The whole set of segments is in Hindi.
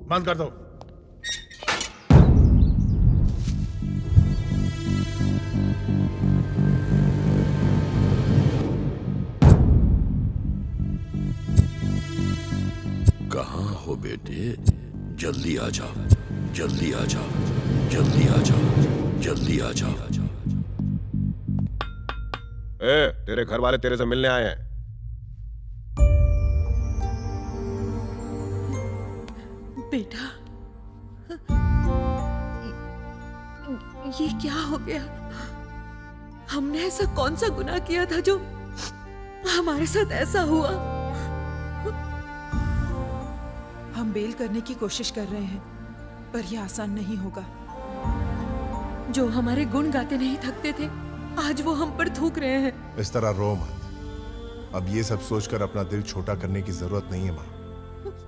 बंद कर दो। कहाँ हो बेटे? जल्दी आ जाओ, जल्दी आ जाओ, जल्दी आ जाओ, जल्दी आ जाओ। तेरे घर वाले तेरे से मिलने आए हैं। बेटा, ये क्या हो गया? हमने ऐसा कौन सा गुनाह किया था जो हमारे साथ ऐसा हुआ? हम बेल करने की कोशिश कर रहे हैं, पर यह आसान नहीं होगा। जो हमारे गुण गाते नहीं थकते थे, आज वो हम पर थूक रहे हैं। इस तरह रो मत। अब ये सब सोचकर अपना दिल छोटा करने की जरूरत नहीं है माँ।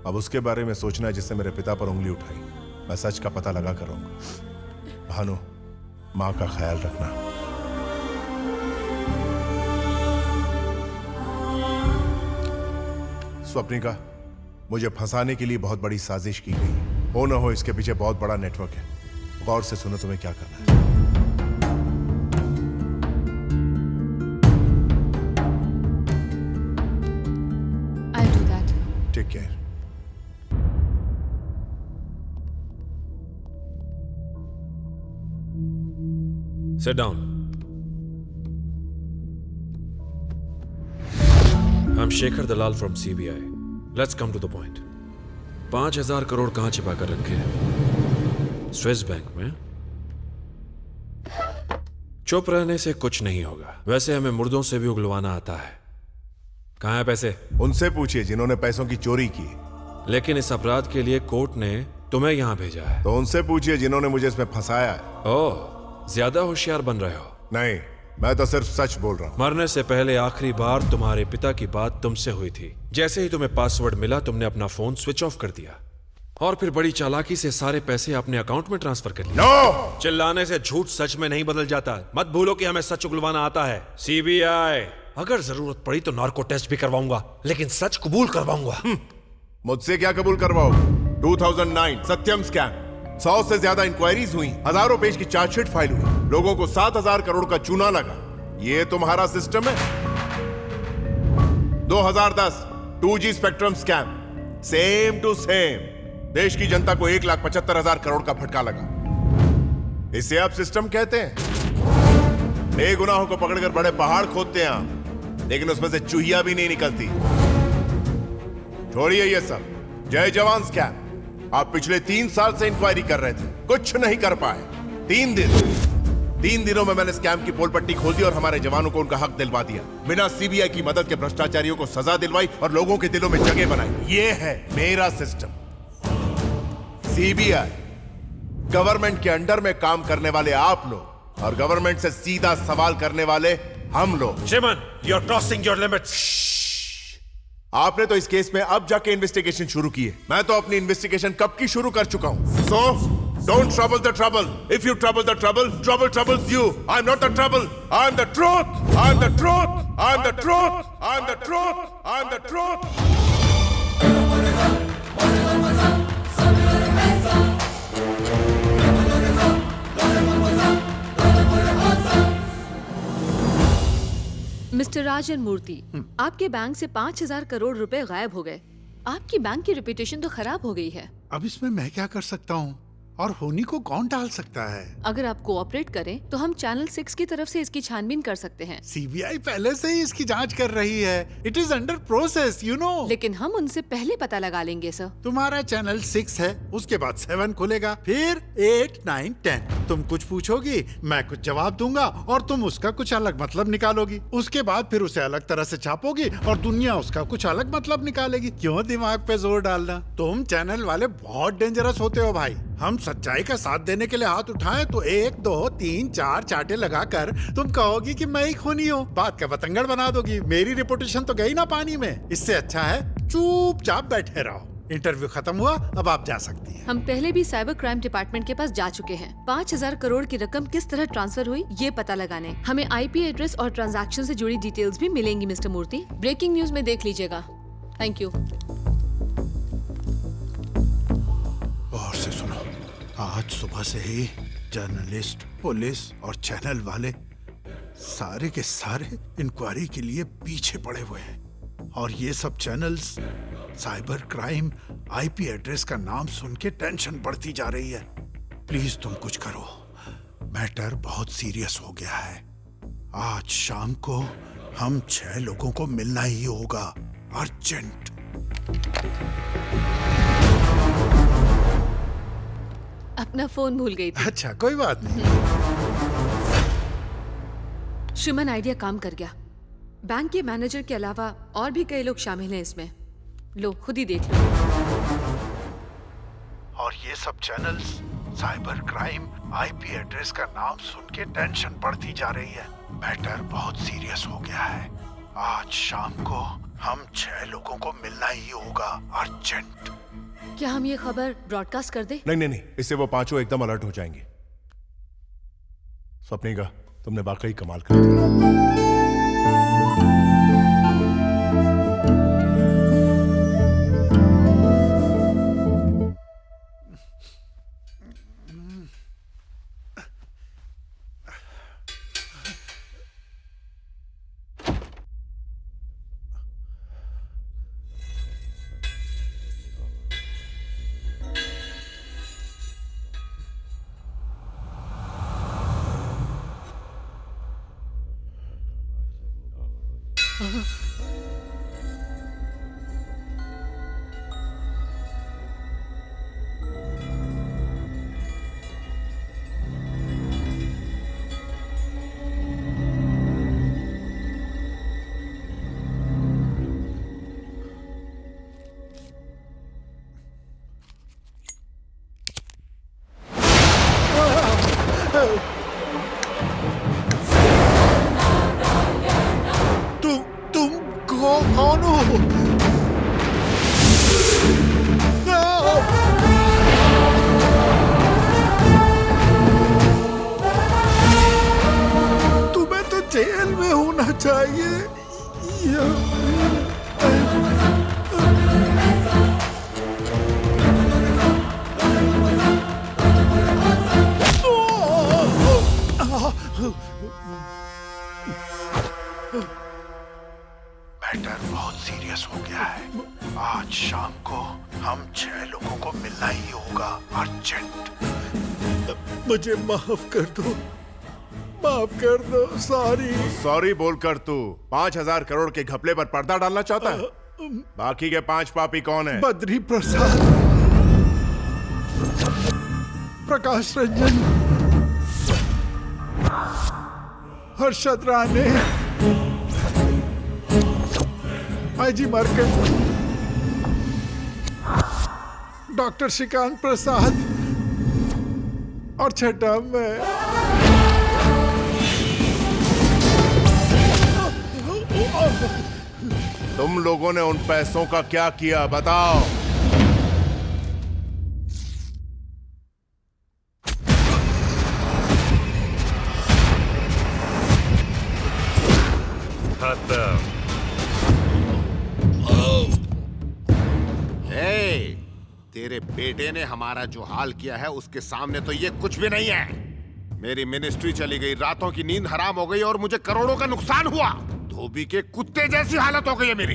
अब उसके बारे में सोचना है जिसने मेरे पिता पर उंगली उठाई। मैं सच का पता लगा करूंगा। भानु, माँ का ख्याल रखना। स्वप्निका, मुझे फंसाने के लिए बहुत बड़ी साजिश की गई। हो न हो इसके पीछे बहुत बड़ा नेटवर्क है। गौर से सुनो तुम्हें क्या करना है। I'll do that. Take care. Sit down. I'm Shekhar Dalal from CBI. Let's come to the point. 5,000 crore कहाँ छिपा कर रखे हैं? स्विस बैंक में? चुप रहने से कुछ नहीं होगा। वैसे हमें मुर्दों से भी उगलवाना आता है। कहाँ है पैसे? उनसे पूछिए जिन्होंने पैसों की चोरी की। लेकिन इस अपराध के लिए कोर्ट ने तुम्हें यहाँ भेजा है। तो उनसे पूछिए जिन्होंने मुझे इसमें फंसाया है। ओह, ज्यादा होशियार बन रहे हो। नहीं, मैं तो सिर्फ सच बोल रहा हूँ। मरने से पहले आखिरी बार तुम्हारे पिता की बात तुमसे हुई थी। जैसे ही तुम्हें पासवर्ड मिला, तुमने अपना फोन स्विच ऑफ कर दिया और फिर बड़ी चालाकी से सारे पैसे अपने अकाउंट में ट्रांसफर कर लिए। नो! चिल्लाने से झूठ सच में नहीं बदल जाता। मत भूलो कि हमें सच उगलवाना आता है। सीबीआई, अगर जरूरत पड़ी तो नार्को टेस्ट भी करवाऊंगा, लेकिन सच कबूल करवाऊंगा। मुझसे क्या कबूल करवाओ? 2009 सत्यम स्कैम, 100 से ज्यादा इंक्वायरीज हुई, हजारों पेज की चार्जशीट फाइल हुई, लोगों को 7,000 करोड़ का चूना लगा। ये तुम्हारा सिस्टम है? 2010 2G spectrum scam, same to same, देश की जनता को 1,75,000 करोड़ का फटका लगा। इसे आप सिस्टम कहते हैं? बेगुनाहों को पकड़कर बड़े पहाड़ खोदते हैं आप, लेकिन उसमें से चूहिया भी नहीं निकलती। छोड़िए ये सब। जय जवान स्कैम, आप पिछले 3 साल से इंक्वायरी कर रहे थे, कुछ नहीं कर पाए। 3 दिनों में मैंने स्कैम की पोल पट्टी खोल दी और हमारे जवानों को उनका हक दिलवा दिया। बिना सीबीआई की मदद के भ्रष्टाचारियों को सजा दिलवाई और लोगों के दिलों में जगह बनाई। ये है मेरा सिस्टम। सीबीआई, गवर्नमेंट के अंडर में काम करने वाले आप लोग और गवर्नमेंट से सीधा सवाल करने वाले हम लोग। Chiman, you are crossing your limits. आपने तो इस केस में अब जाके इन्वेस्टिगेशन शुरू की है। मैं तो अपनी इन्वेस्टिगेशन कब की शुरू कर चुका हूं। So don't trouble the trouble. If you trouble the trouble, trouble troubles you. I am not the trouble, I am the truth, I am the truth, I am the truth, I am the truth, I am the truth. Mister Rajan Murthy, आपके बैंक से 5,000 करोड़ रुपए गायब हो गए। आपकी बैंक की रेपुटेशन तो खराब हो गई है। अब इसमें मैं क्या कर सकता हूँ? और होनी को कौन टाल सकता है? अगर आप कोऑपरेट करें तो हम चैनल 6 की तरफ से इसकी छानबीन कर सकते हैं। सीबीआई पहले से ही इसकी जांच कर रही है। It is under process, you know. लेकिन हम उनसे पहले पता लगा लेंगे सर। तुम्हारा चैनल 6 है, उसके बाद 7 खुलेगा, फिर 8, 9, 10। तुम कुछ पूछोगी, मैं कुछ जवाब दूंगा और तुम उसका कुछ अलग मतलब निकालोगी। उसके बाद फिर उसे अलग तरह से छापोगी और दुनिया उसका कुछ अलग मतलब निकालेगी। क्यों दिमाग पे जोर डालना? तुम चैनल वाले बहुत डेंजरस होते हो भाई। हम सच्चाई का साथ देने के लिए हाथ उठाएं तो 1, 2, 3, 4 चाटे लगाकर तुम कहोगी कि मैं ही खूनी हूँ। बात का बतंगड़ बना दोगी। मेरी रेपुटेशन तो गई ना पानी में। इससे अच्छा है चुपचाप बैठे रहो। इंटरव्यू खत्म हुआ, अब आप जा सकती हैं। हम पहले भी साइबर क्राइम डिपार्टमेंट के पास जा चुके हैं। 5,000 करोड़ की रकम किस तरह ट्रांसफर हुई ये पता लगाने। हमें IP एड्रेस और ट्रांजैक्शन से जुड़ी डिटेल्स भी मिलेंगी मिस्टर मूर्ति। ब्रेकिंग न्यूज में देख लीजिएगा। Thank you. आज सुबह से ही जर्नलिस्ट, पुलिस और चैनल वाले सारे के सारे इंक्वायरी के लिए पीछे पड़े हुए हैं और ये सब channels cyber crime IP address का नाम सुन के टेंशन बढ़ती जा रही है। प्लीज तुम कुछ करो, मैटर बहुत सीरियस हो गया है। आज शाम को हम 6 लोगों को मिलना ही होगा, अर्जेंट। अपना फोन भूल गई थी। अच्छा, कोई बात नहीं। श्रीमन, आइडिया काम कर गया। बैंक के मैनेजर के अलावा और भी कई लोग शामिल हैं इसमें। लो, खुद ही देख लो। और ये सब channels cyber crime IP address का नाम सुन के टेंशन बढ़ती जा रही है। मैटर बहुत सीरियस हो गया है। आज शाम को हम 6 लोगों को मिलना ही होगा, अर्जेंट। क्या हम ये खबर ब्रॉडकास्ट कर दें? नहीं नहीं नहीं, इससे वो पांचों एकदम अलर्ट हो जाएंगे। स्वप्निका, तुमने वाकई कमाल कर दिया। तुम कौन हो? तुम्हें तो जेल में होना चाहिए। मैटर बहुत सीरियस हो गया है। आज शाम को हम 6 लोगों को मिलना ही होगा, अर्जेंट। मुझे माफ कर दो, माफ कर दो। सॉरी बोलकर तू 5,000 करोड़ के घपले पर पर्दा डालना चाहता है? बाकी के 5 पापी कौन है? Badri Prasad, Prakash Ranjan, Harshad Rane, IG market, doctor Shrikant Prasad और छठा मैं। तुम लोगों ने उन पैसों का क्या किया, बताओ। तेरे बेटे ने हमारा जो हाल किया है उसके सामने तो ये कुछ भी नहीं है। मेरी मिनिस्ट्री चली गई, रातों की नींद हराम हो गई और मुझे करोड़ों का नुकसान हुआ। धोबी के कुत्ते जैसी हालत हो गई है मेरी।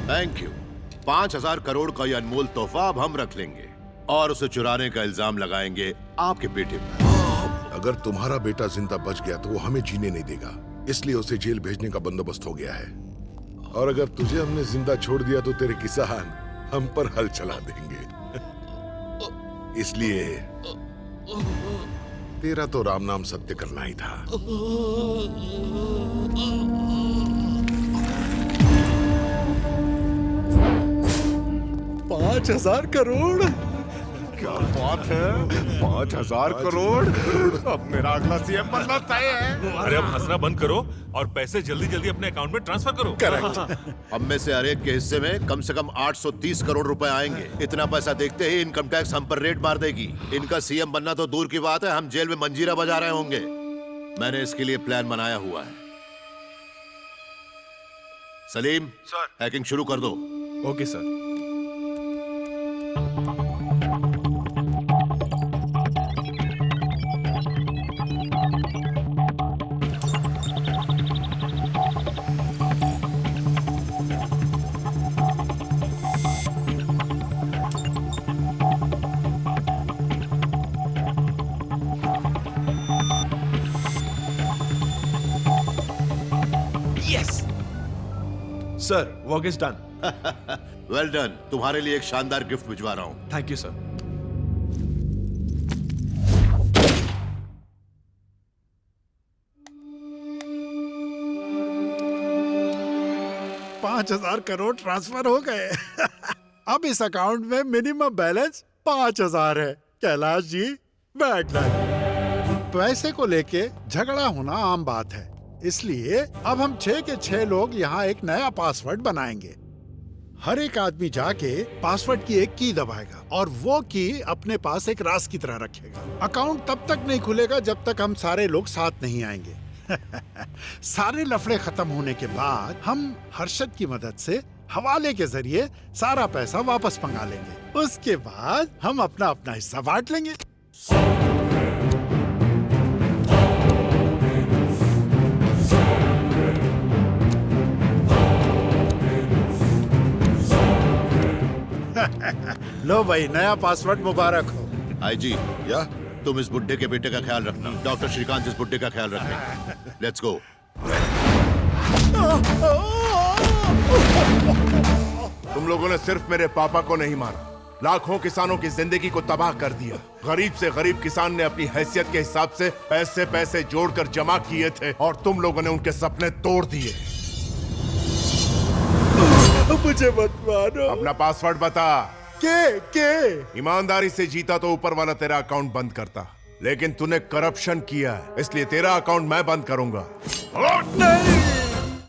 Thank you. 5,000 करोड़ का ये अनमोल तोहफा अब हम रख लेंगे और उसे चुराने का इल्जाम लगाएंगे आपके बेटे पर। अगर तुम्हारा बेटा जिंदा बच गया तो वो हमें जीने नहीं देगा, इसलिए उसे जेल भेजने का बंदोबस्त हो गया है। और अगर तुझे हमने जिंदा छोड़ दिया तो तेरे किसान हम पर हल चला देंगे। इसलिए तेरा तो राम नाम सत्य करना ही था। 5,000 करोड़? क्या बात है, 5,000 करोड़। अब मेरा अगला सीएम बनना तय है। अरे अब हंसना बंद करो और पैसे जल्दी जल्दी अपने अकाउंट में ट्रांसफर करो। करेक्ट। हम में से हर एक के हिस्से में कम से कम 830 करोड़ रुपए आएंगे। इतना पैसा देखते ही इनकम टैक्स हम पर रेड मार देगी। इनका सीएम बनना तो दूर की बात है, हम जेल में मंजीरा बजा रहे होंगे। मैंने इसके लिए प्लान बनाया हुआ है। सलीम सर, हैकिंग शुरू कर दो। Okay sir. Sir work is done. Well done. तुम्हारे लिए एक शानदार गिफ्ट भिजवा रहा हूँ। Thank you sir. $5,000 crore transfer हो गए। अब इस अकाउंट में मिनिमम बैलेंस 5,000 है। कैलाश जी बैठ जाइए। पैसे को लेके झगड़ा होना आम बात है, इसलिए अब हम 6 के 6 लोग यहाँ एक नया पासवर्ड बनाएंगे। हर एक आदमी जाके पासवर्ड की एक की दबाएगा और वो की अपने पास एक राज की तरह रखेगा। अकाउंट तब तक नहीं खुलेगा जब तक हम सारे लोग साथ नहीं आएंगे। सारे लफड़े खत्म होने के बाद हम हर्षद की मदद से हवाले के जरिए सारा पैसा वापस मंगा लेंगे। उसके बाद हम अपना अपना हिस्सा बांट लेंगे। लो भाई, नया पासवर्ड मुबारक हो। आईजी, या तुम इस बुड्ढे के बेटे का ख्याल रखना। डॉक्टर श्रीकांत इस बुड्ढे का ख्याल रखेंगे। Let's go. तुम लोगों ने सिर्फ मेरे पापा को नहीं मारा, लाखों किसानों की जिंदगी को तबाह कर दिया। गरीब से गरीब किसान ने अपनी हैसियत के हिसाब से पैसे जोड़कर जमा किए थे और तुम लोगों ने उनके सपने तोड़ दिए। मुझे मत मारो। अपना पासवर्ड बता। के ईमानदारी से जीता तो ऊपर वाला तेरा अकाउंट बंद करता, लेकिन तूने करप्शन किया है, इसलिए तेरा अकाउंट मैं बंद करूंगा। नहीं।